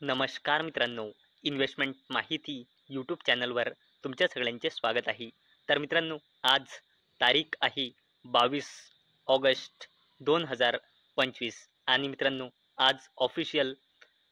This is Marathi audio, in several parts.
नमस्कार मित्रांनो, इन्व्हेस्टमेंट माहिती यूट्यूब चॅनलवर तुमच्या सगळ्यांचे स्वागत आहे. तर मित्रांनो, आज तारीख आहे 22 ऑगस्ट 2025 आणि मित्रांनो, आज ऑफिशियल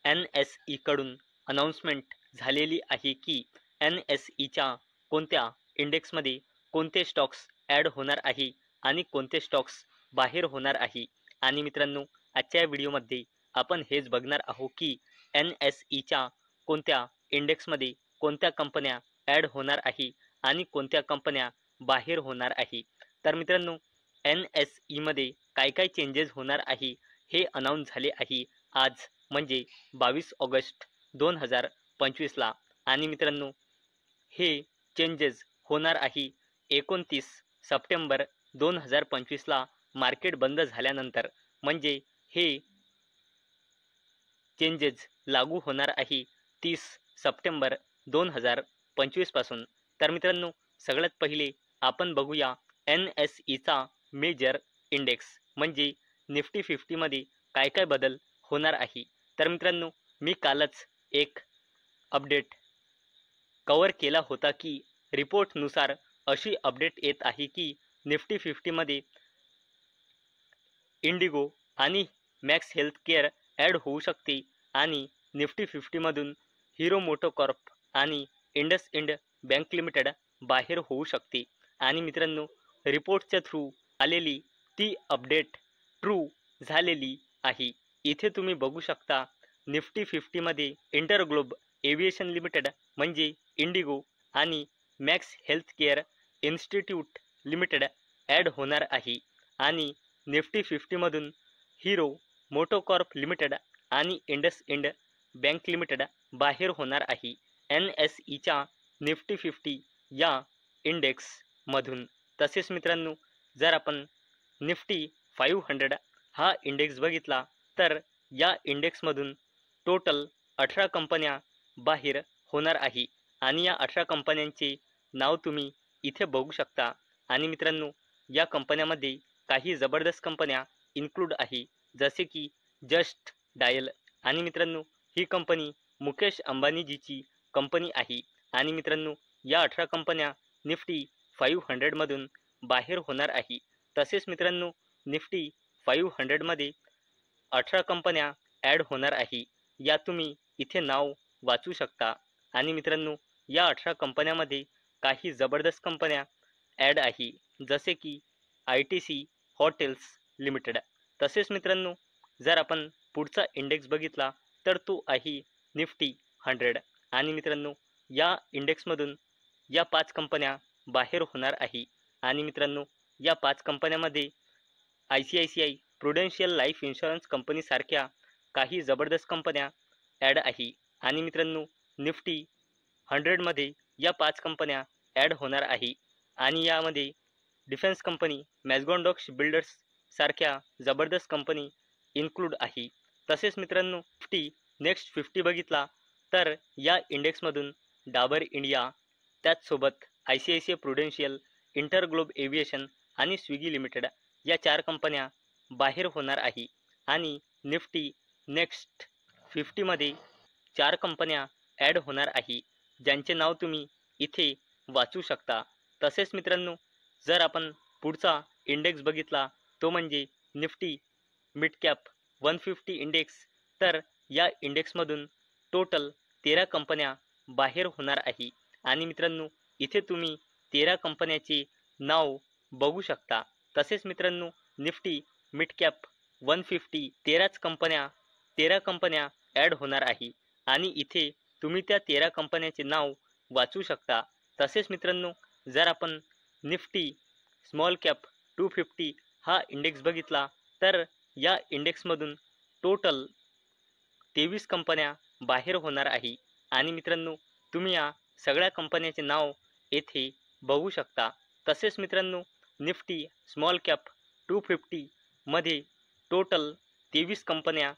NSE कडून अनाउन्समेंट झालेली आहे की NSEच्या कोणत्या इंडेक्समध्ये कोणते स्टॉक्स ॲड होणार आहे आणि कोणते स्टॉक्स बाहेर होणार आहे. आणि मित्रांनो, आजच्या व्हिडिओमध्ये आपण हेच बघणार आहोत की NSEच्या कोणत्या इंडेक्समध्ये कोणत्या कंपन्या ॲड होणार आहे आणि कोणत्या कंपन्या बाहेर होणार आहे. तर मित्रांनो, NSEमध्ये काय काय चेंजेस होणार आहे हे अनाउन्स झाले आहे आज, म्हणजे 22 ऑगस्ट 2025ला. आणि मित्रांनो, हे चेंजेस होणार आहे 29 सप्टेंबर 2025ला मार्केट बंद झाल्यानंतर, म्हणजे हे चेंजेस लागू होणार आहे 30 सप्टेंबर 2025 पासून. तर मित्रांनो, सगळ्यात पहिले आपण बघूया NSEचा मेजर इंडेक्स म्हणजे निफ्टी 50मध्ये काय काय बदल होणार आहे. तर मित्रांनो, मी कालच एक अपडेट कव्हर केला होता की रिपोर्टनुसार अशी अपडेट येत आहे की निफ्टी 50मध्ये इंडिगो आणि मॅक्स हेल्थकेअर ॲड होऊ शकते आणि निफ्टी 50मधून हिरो मोटोकॉर्प आणि इंडसइंड बँक लिमिटेड बाहेर होऊ शकते. आणि मित्रांनो, रिपोर्टच्या थ्रू आलेली ती अपडेट ट्रू झालेली आहे. इथे तुम्ही बघू शकता, निफ्टी 50मध्ये इंटरग्लोब एव्हिएशन लिमिटेड म्हणजे इंडिगो आणि Max Healthcare Institute Limited add होणार आहे आणि निफ्टी 50मधून हिरो मोटोकॉर्प लिमिटेड आणि इंडसइंड बँक लिमिटेड बाहेर होणार आहे NSEच्या निफ्टी 50 या इंडेक्समधून. तसेच मित्रांनो, जर आपण निफ्टी 500 हा इंडेक्स बघितला तर या इंडेक्समधून टोटल 18 कंपन्या बाहेर होणार आहे आणि या 18 कंपन्यांचे नाव तुम्ही इथे बघू शकता. आणि मित्रांनो, या कंपन्यामध्ये काही जबरदस्त कंपन्या इन्क्लूड आहे, जसे की जस्ट डायल. आणि मित्रांनो, ही कंपनी मुकेश अंबानीजीची कंपनी आहे. आणि मित्रांनो, या 18 कंपन्या निफ्टी 500मधून बाहेर होणार आहे. तसेच मित्रांनो, निफ्टी 500मध्ये 18 कंपन्या ॲड होणार आहे. या तुम्ही इथे नाव वाचू शकता. आणि मित्रांनो, या 18 कंपन्यामध्ये काही जबरदस्त कंपन्या ॲड आहे, जसे की ITC हॉटेल्स लिमिटेड. तसेच मित्रांनो, जर आपण पुढचा इंडेक्स बघितला तर तो आहे निफ्टी 100. आणि मित्रांनो, या इंडेक्समधून या 5 कंपन्या बाहेर होणार आहे. आणि मित्रांनो, या 5 कंपन्यामध्ये ICICI प्रुडेन्शियल लाईफ इन्शुरन्स कंपनीसारख्या काही जबरदस्त कंपन्या ॲड आहे. आणि मित्रांनो, निफ्टी 100मध्ये या 5 कंपन्या ॲड होणार आहे आणि यामध्ये डिफेन्स कंपनी मॅझगॉन्डॉक बिल्डर्स सारख्या जबरदस्त कंपनी इन्क्लूड आहे. तसेच मित्रांनो, निफ्टी नेक्स्ट 50 बघितला तर या इंडेक्समधून डाबर इंडिया, त्याचसोबत ICICI प्रुडेन्शियल, इंटरग्लोब एव्हिएशन आणि स्विगी लिमिटेड या 4 कंपन्या बाहेर होणार आहे. आणि निफ्टी नेक्स्ट 50मध्ये 4 कंपन्या ॲड होणार आहे, ज्यांचे नाव तुम्ही इथे वाचू शकता. तसेच मित्रांनो, जर आपण पुढचा इंडेक्स बघितला तो म्हणजे निफ्टी मिड कॅप 150 इंडेक्स, तर या इंडेक्समधून टोटल 13 कंपन्या बाहेर होणार आहे. आणि मित्रांनो, इथे तुम्ही 13 कंपन्याचे नाव बघू शकता. तसेच मित्रांनो, निफ्टी मिड कॅप 150 13 कंपन्या ॲड होणार आहे आणि इथे तुम्ही त्या 13 कंपन्याचे नाव वाचू शकता. तसेच मित्रांनो, जर आपण निफ्टी स्मॉल कॅप 250 हा इंडेक्स बघितला तर या इंडेक्समधून टोटल 23 कंपन्या बाहेर होणार आहे. आणि मित्रांनो, तुम्ही या सगळ्या कंपन्याचे नाव येथे बघू शकता. तसेच मित्रांनो, निफ्टी स्मॉल कॅप 250 मध्ये टोटल 23 कंपन्या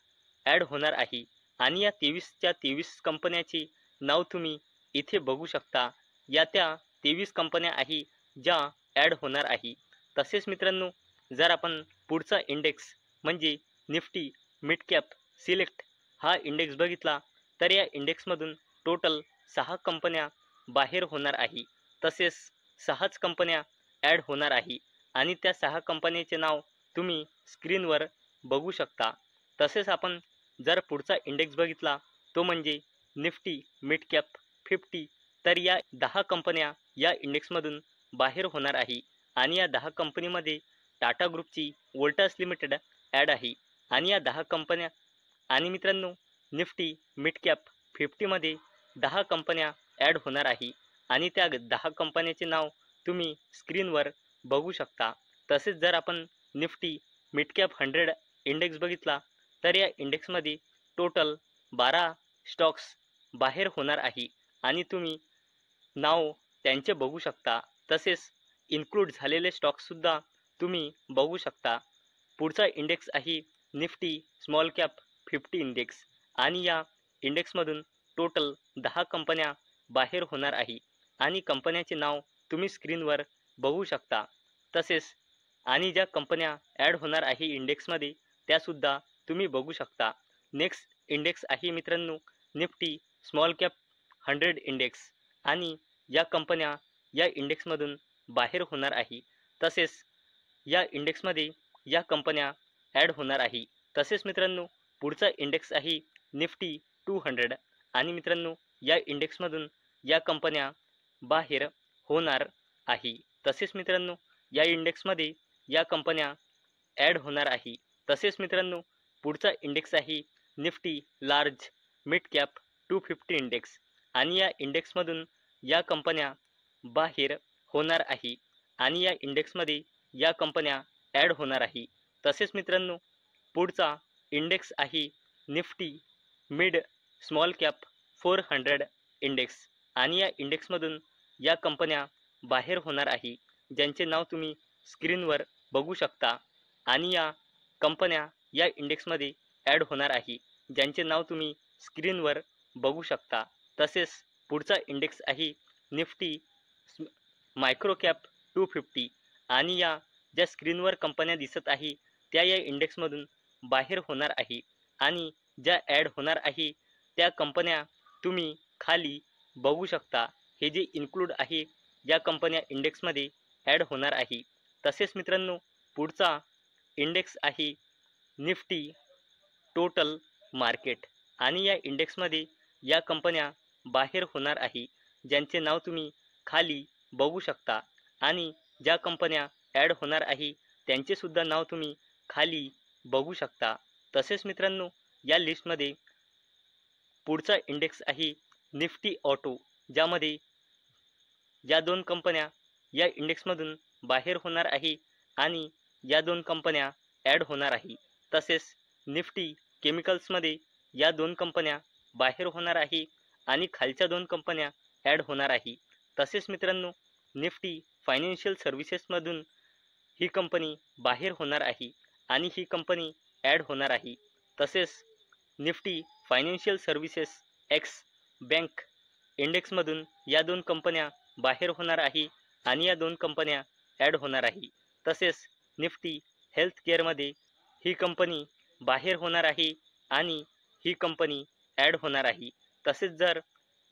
ॲड होणार आहे आणि या 23 कंपन्याचे नाव तुम्ही इथे बघू शकता. या त्या 23 कंपन्या आहे ज्या ॲड होणार आहे. तसेच मित्रांनो, जर आपण पुढचा इंडेक्स म्हणजे निफ्टी मिड कॅप सिलेक्ट हा इंडेक्स बघितला तर या इंडेक्समधून टोटल 6 कंपन्या बाहेर होणार आहे. तसेच 6च कंपन्या ॲड होणार आहे आणि त्या 6 कंपन्यांचे नाव तुम्ही स्क्रीनवर बघू शकता. तसेच आपण जर पुढचा इंडेक्स बघितला तो म्हणजे निफ्टी मिड कॅप 50, तर या 10 कंपन्या या इंडेक्समधून बाहेर होणार आहे आणि या 10 कंपनीमध्ये टाटा ग्रुपची वोल्टास लिमिटेड ॲड आहे आणि या 10 कंपन्या आणि मित्रांनो निफ्टी मिड कॅप 50मध्ये 10 कंपन्या ॲड होणार आहे आणि त्या 10 कंपन्यांचे नाव तुम्ही स्क्रीनवर बघू शकता. तसेच जर आपण निफ्टी मिड कॅप 100 इंडेक्स बघितला तर या इंडेक्समध्ये टोटल 12 स्टॉक्स बाहेर होणार आहे आणि तुम्ही नाव त्यांचे बघू शकता. तसेच इन्क्लूड झालेले स्टॉक्ससुद्धा तुम्ही बघू शकता. पुढचा इंडेक्स आहे निफ्टी स्मॉल कॅप 50 इंडेक्स आणि या इंडेक्समधून टोटल 10 कंपन्या बाहेर होणार आहे आणि कंपन्याचे नाव तुम्ही स्क्रीनवर बघू शकता. तसेच आणि ज्या कंपन्या ॲड होणार आहे इंडेक्समध्ये त्यासुद्धा तुम्ही बघू शकता. नेक्स्ट इंडेक्स आहे मित्रांनो निफ्टी स्मॉल कॅप 100 इंडेक्स आणि या कंपन्या या इंडेक्समधून बाहेर होणार आहे. तसेच या इंडेक्समध्ये या कंपन्या ॲड होणार आहे. तसेच मित्रांनो पुढचा इंडेक्स आहे निफ्टी 200 आणि मित्रांनो या इंडेक्समधून या कंपन्या बाहेर होणार आहे. तसेच मित्रांनो या इंडेक्समध्ये या कंपन्या ॲड होणार आहे. तसेच मित्रांनो पुढचा इंडेक्स आहे Nifty large mid cap 250 index आणि या इंडेक्समधून या कंपन्या बाहेर होणार आहे आणि या इंडेक्समध्ये या कंपन्या ॲड होणार आहे. तसेच मित्रांनो पुढचा इंडेक्स आहे Nifty mid small cap 400 index आणि या इंडेक्समधून या कंपन्या बाहेर होणार आहे ज्यांचे नाव तुम्ही स्क्रीनवर बघू शकता आणि या कंपन्या या इंडेक्समध्ये ॲड होणार आहे ज्यांचे नाव तुम्ही स्क्रीनवर बघू शकता. तसेच पुढचा इंडेक्स आहे निफ्टी मायक्रो कॅप 250 आणि या ज्या स्क्रीनवर कंपन्या दिसत आहे त्या या इंडेक्समधून बाहेर होणार आहे आणि ज्या ॲड होणार आहे त्या कंपन्या तुम्ही खाली बघू शकता. हे जे इन्क्लूड आहे या कंपन्या इंडेक्समध्ये ॲड होणार आहे. तसेच मित्रांनो पुढचा इंडेक्स आहे निफ्टी टोटल मार्केट आणि या इंडेक्समध्ये या कंपन्या बाहेर होणार आहे ज्यांचे नाव तुम्ही खाली बघू शकता आणि ज्या कंपन्या ॲड होणार आहे त्यांचे सुद्धा नाव तुम्ही खाली बघू शकता. तसेच मित्रांनो या लिस्टमध्ये पुढचा इंडेक्स आहे निफ्टी ऑटो ज्यामध्ये या 2 कंपन्या या इंडेक्समधून बाहेर होणार आहे आणि या 2 कंपन्या ॲड होणार आहे. तसेच निफ्टी केमिकल्समध्ये या 2 कंपन्या बाहेर होणार आहे आणि खालच्या 2 कंपन्या ॲड होणार आहे. तसेच मित्रांनो निफ्टी फायनान्शियल सर्व्हिसेसमधून ही कंपनी बाहेर होणार आहे आणि ही कंपनी ॲड होणार आहे. तसेच Nifty financial services ex bank इंडेक्समधून या 2 कंपन्या बाहेर होणार आहे आणि या 2 कंपन्या ॲड होणार आहे. तसेच निफ्टी हेल्थ केअरमध्ये ही कंपनी बाहेर होणार आहे आणि ही कंपनी ॲड होणार आहे. तसेच जर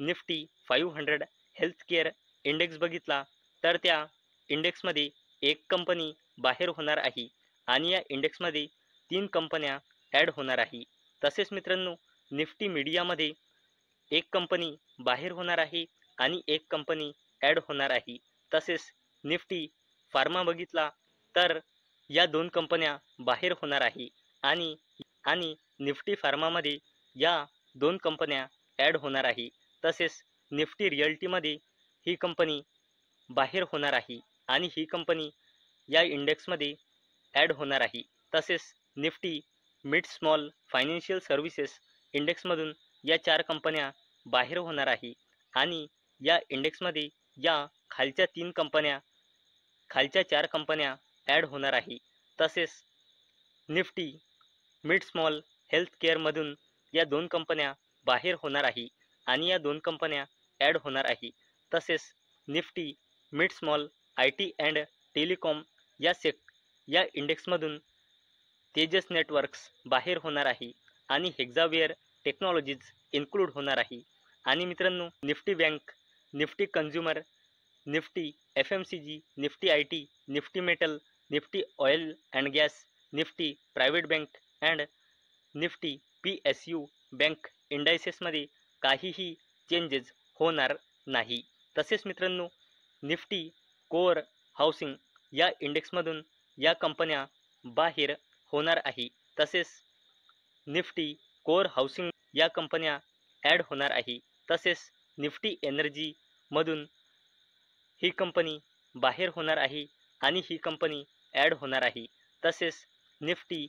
निफ्टी 500 हेल्थ केअर इंडेक्स बघितला तर त्या इंडेक्समध्ये एक कंपनी बाहेर होणार आहे आणि या इंडेक्समध्ये 3 कंपन्या ॲड होणार आहे. तसेच मित्रांनो निफ्टी मीडियामध्ये एक कंपनी बाहेर होणार आहे आणि एक कंपनी ॲड होणार आहे. तसेच निफ्टी फार्मा बघितला तर या 2 कंपन्या बाहेर होणार आहे आणि निफ्टी फार्मामध्ये या 2 कंपन्या ॲड होणार आहे. तसेच निफ्टी रिअल्टीमध्ये ही कंपनी बाहेर होणार आहे आणि ही कंपनी या इंडेक्समध्ये ॲड होणार आहे. तसेच Nifty mid small financial services इंडेक्समधून या 4 कंपन्या बाहेर होणार आहे आणि या इंडेक्समध्ये या खालच्या 4 कंपन्या ॲड होणार आहे. तसेच निफ्टी मिड स्मॉल हेल्थ केअरमधून या 2 कंपन्या बाहेर होणार आहे आणि या 2 कंपन्या ॲड होणार आहे. तसेच Nifty mid small I T and telecom या इंडेक्समधून तेजस नेटवर्क्स बाहेर होणार आहे आणि हेक्झावेअर टेक्नॉलॉजीज इन्क्लूड होणार आहे. आणि मित्रांनो, Nifty bank, Nifty consumer, Nifty FMCG, Nifty IT, Nifty metal, Nifty oil and gas, Nifty private bank and Nifty PSU bank इंडायसेसमध्ये काहीही चेंजेस होणार नाही. तसेच मित्रांनो, निफ्टी कोअर हाऊसिंग या इंडेक्समधून या कंपन्या बाहेर होणार आहे. तसेच निफ्टी कोअर हाऊसिंग या कंपन्या ॲड होणार आहे. तसेच निफ्टी एनर्जीमधून ही कंपनी बाहेर होणार आहे आणि ही कंपनी ॲड होणार आहे. तसेच Nifty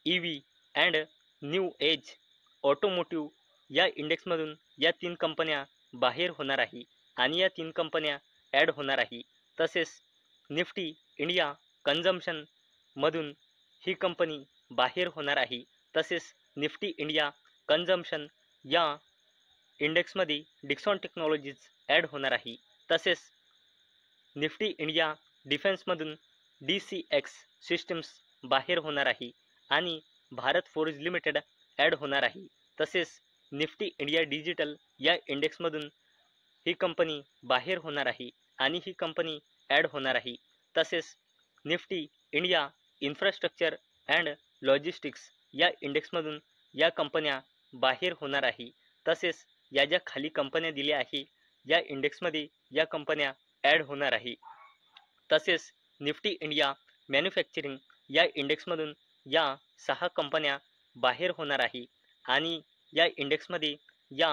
EV and new age automotive या इंडेक्समधून या 3 कंपन्या बाहेर होणार आहे आणि या 3 कंपन्या ॲड होणार आहे. तसेच निफ्टी इंडिया कन्झम्पशनमधून ही कंपनी बाहेर होणार आहे. तसेच निफ्टी इंडिया कन्झम्पशन या इंडेक्समध्ये डिक्सॉन टेक्नॉलॉजीज ॲड होणार आहे. तसेच निफ्टी इंडिया डिफेन्समधून DCX सिस्टम्स बाहेर होणार आहे आणि भारत फोर्ज लिमिटेड ॲड होणार आहे. तसेच निफ्टी इंडिया डिजिटल या इंडेक्समधून ही कंपनी बाहेर होणार आहे आणि ही कंपनी ॲड होणार आहे. तसेच Nifty India infrastructure and logistics या इंडेक्समधून या कंपन्या बाहेर होणार आहे. तसेच या ज्या खाली कंपन्या दिल्या आहे या इंडेक्समध्ये या कंपन्या ॲड होणार आहे. तसेच निफ्टी इंडिया मॅन्युफॅक्चरिंग या इंडेक्समधून या 6 कंपन्या बाहेर होणार आहे आणि या इंडेक्समध्ये या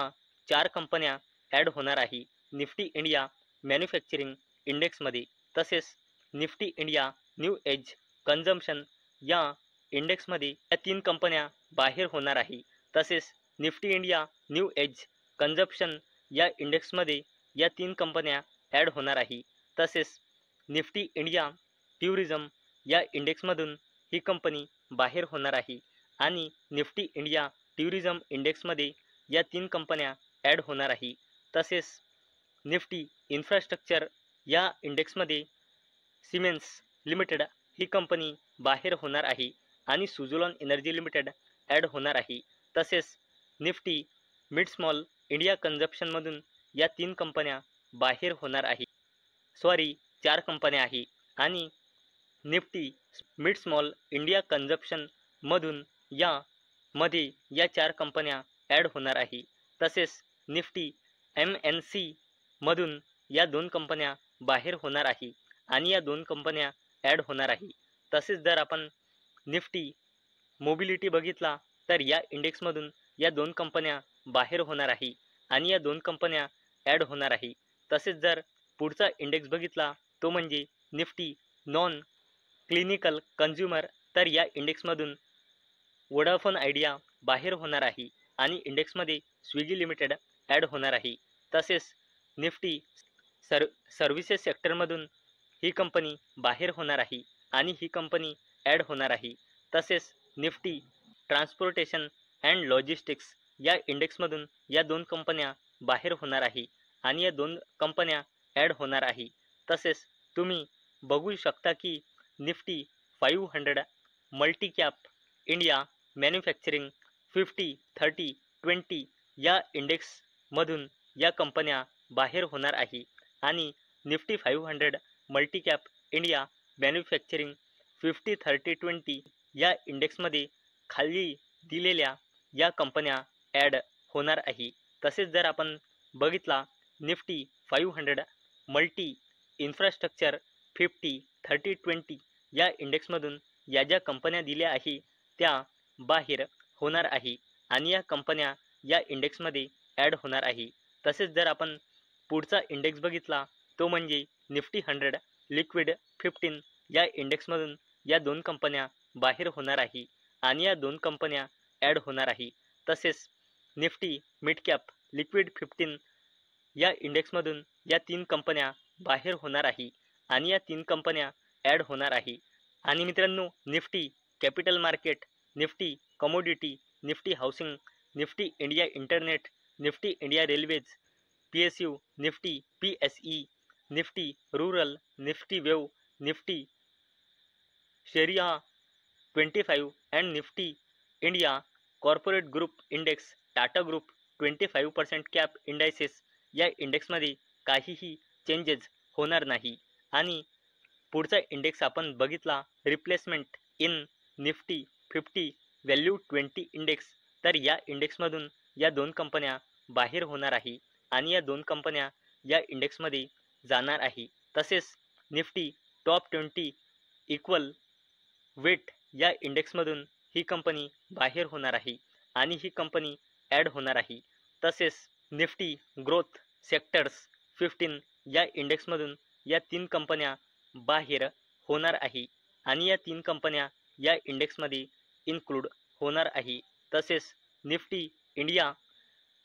4 कंपन्या ॲड होणार आहे निफ्टी इंडिया मॅन्युफॅक्चरिंग इंडेक्समध्ये. तसेच Nifty India new age consumption या इंडेक्समध्ये या 3 कंपन्या बाहेर होणार आहे. तसेच Nifty India new age consumption या इंडेक्समध्ये या 3 कंपन्या ॲड होणार आहे. तसेच निफ्टी इंडिया टुरिझम या इंडेक्समधून ही कंपनी बाहेर होणार आहे आणि निफ्टी इंडिया टुरिझम इंडेक्समध्ये या 3 कंपन्या ॲड होणार आहे. तसेच निफ्टी इन्फ्रास्ट्रक्चर या इंडेक्समध्ये सिमेन्स लिमिटेड ही कंपनी बाहेर होणार आहे आणि सुझलॉन एनर्जी लिमिटेड ॲड होणार आहे. तसेच निफ्टी मिड स्मॉल इंडिया कन्झम्पशनमधून या 3 कंपन्या बाहेर होणार आहे. 4 कंपन्या आहे आणि निफ्टी मिड स्मॉल इंडिया कन्झम्पशनमधून मध्ये या 4 कंपन्या ॲड होणार आहे. तसेच निफ्टी MNC मधून या 2 कंपन्या बाहेर होणार आहे आणि या 2 कंपन्या ॲड होणार आहे. तसेच जर आपण निफ्टी मोबिलिटी बघितला तर या इंडेक्समधून या 2 कंपन्या बाहेर होणार आहे आणि या 2 कंपन्या ॲड होणार आहे. तसेच जर पुढचा इंडेक्स बघितला तो म्हणजे निफ्टी नॉन क्लिनिकल कन्झ्युमर, तर या इंडेक्समधून वोडाफोन आयडिया बाहेर होणार आहे आणि इंडेक्समध्ये स्विगी लिमिटेड ॲड होणार आहे. तसेच निफ्टी सर्व्हिसेस सेक्टरमधून ही कंपनी बाहेर होणार आहे आणि ही कंपनी ॲड होणार आहे. तसेच निफ्टी ट्रान्सपोर्टेशन अँड लॉजिस्टिक्स या इंडेक्समधून या 2 कंपन्या बाहेर होणार आहे आणि या 2 कंपन्या ॲड होणार आहे. तसेच तुम्ही बघू शकता की निफ्टी 500 मल्टीकॅप इंडिया मॅन्युफॅक्चरिंग 50, 30, 20 या इंडेक्समधून या कंपन्या बाहेर होणार आहे आणि निफ्टी 500 मल्टीकॅप इंडिया मॅन्युफॅक्चरिंग 50, 30, 20 या इंडेक्समध्ये खाली दिलेल्या या कंपन्या ॲड होणार आहे. तसेच जर आपण बघितला निफ्टी 500 मल्टी इन्फ्रास्ट्रक्चर 50, 30, 20 या इंडेक्समधून या ज्या कंपन्या दिल्या आहे त्या बाहेर होणार आहे आणि या कंपन्या या इंडेक्समध्ये ॲड होणार आहे. तसेच जर आपण पुढचा इंडेक्स बघितला तो म्हणजे निफ्टी 100 लिक्विड 15 या इंडेक्समधून या 2 कंपन्या बाहेर होणार आहे आणि या 2 कंपन्या ॲड होणार आहे. तसेच निफ्टी मिड कॅप लिक्विड 15 या इंडेक्समधून या 3 कंपन्या बाहेर होणार आहे आणि या 3 कंपन्या ॲड होणार आहे. आणि मित्रांनो, Nifty capital market, Nifty commodity, Nifty housing, Nifty India internet, Nifty India railways, PSU, Nifty PSE, Nifty rural, Nifty wave, Nifty Shariah 25 and Nifty India corporate group index Tata group 25% cap indices या इंडेक्समध्ये काहीही चेंजेस होणार नाही. आणि पुढचा इंडेक्स आपण बघितला replacement in Nifty 50 value 20 index. तर या इंडेक्समधून या दोन कंपन्या बाहेर होणार आहे आणि या दोन कंपन्या या इंडेक्समध्ये जाणार आहे. तसेच निफ्टी टॉप 20 इक्वल वेट या इंडेक्समधून ही कंपनी बाहेर होणार आहे आणि ही कंपनी ॲड होणार आहे. तसेच निफ्टी ग्रोथ सेक्टर्स 15 या इंडेक्समधून या तीन कंपन्या बाहेर होणार आहे आणि या तीन कंपन्या या इंडेक्समध्ये इन्क्लूड होणार आहे. तसेच Nifty India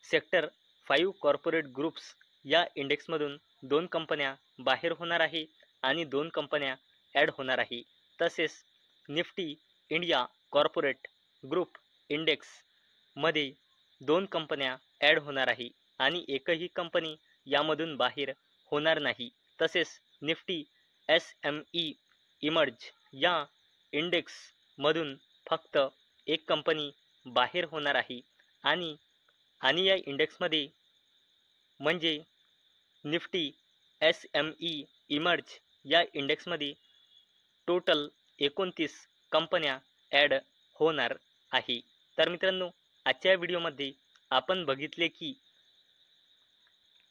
sector 5 corporate groups या इंडेक्समधून दोन कंपन्या बाहेर होणार आहे आणि दोन कंपन्या ॲड होणार आहे. तसेच निफ्टी इंडिया कॉर्पोरेट ग्रुप इंडेक्समध्ये दोन कंपन्या ॲड होणार आहे आणि एकही कंपनी यामधून बाहेर होणार नाही. तसेच निफ्टी SME इमर्ज या इंडेक्समधून फक्त एक कंपनी बाहेर होणार आहे आणि आणि या इंडेक्समध्ये म्हणजे निफ्टी SME इमर्ज या इंडेक्समध्ये टोटल 29 कंपन्या ॲड होणार आहे. तर मित्रांनो, आजच्या व्हिडिओमध्ये आपण बघितले की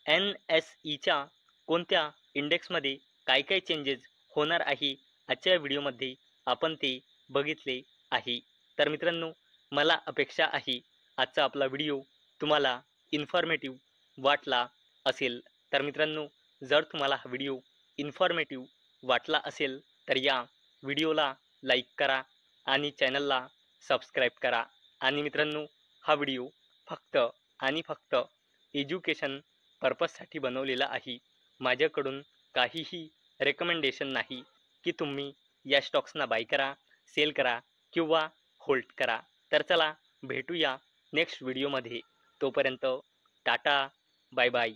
NSEच्या कोणत्या इंडेक्समध्ये काय काय चेंजेस होणार आहे. आजच्या व्हिडिओमध्ये आपण ते बघितले आहे. तर मित्रांनो, मला अपेक्षा आहे आजचा आपला व्हिडिओ तुम्हाला इन्फॉर्मेटिव्ह वाटला असेल. तर मित्रांनो, जर तुम्हाला हा व्हिडिओ इन्फॉर्मेटिव्ह वाटला असेल तर या व्हिडिओला लाईक करा आणि चॅनलला सबस्क्राईब करा. आणि मित्रांनो, हा व्हिडिओ फक्त आणि फक्त एज्युकेशन पर्पजसाठी बनवलेला आहे. माझ्याकडून काहीही रेकमेंडेशन नाही की तुम्ही या स्टॉक्सना बाय करा, सेल करा किंवा होल्ड करा. तर चला भेटूया नेक्स्ट व्हिडिओमध्ये. तोपर्यंत टाटा, बाय बाय.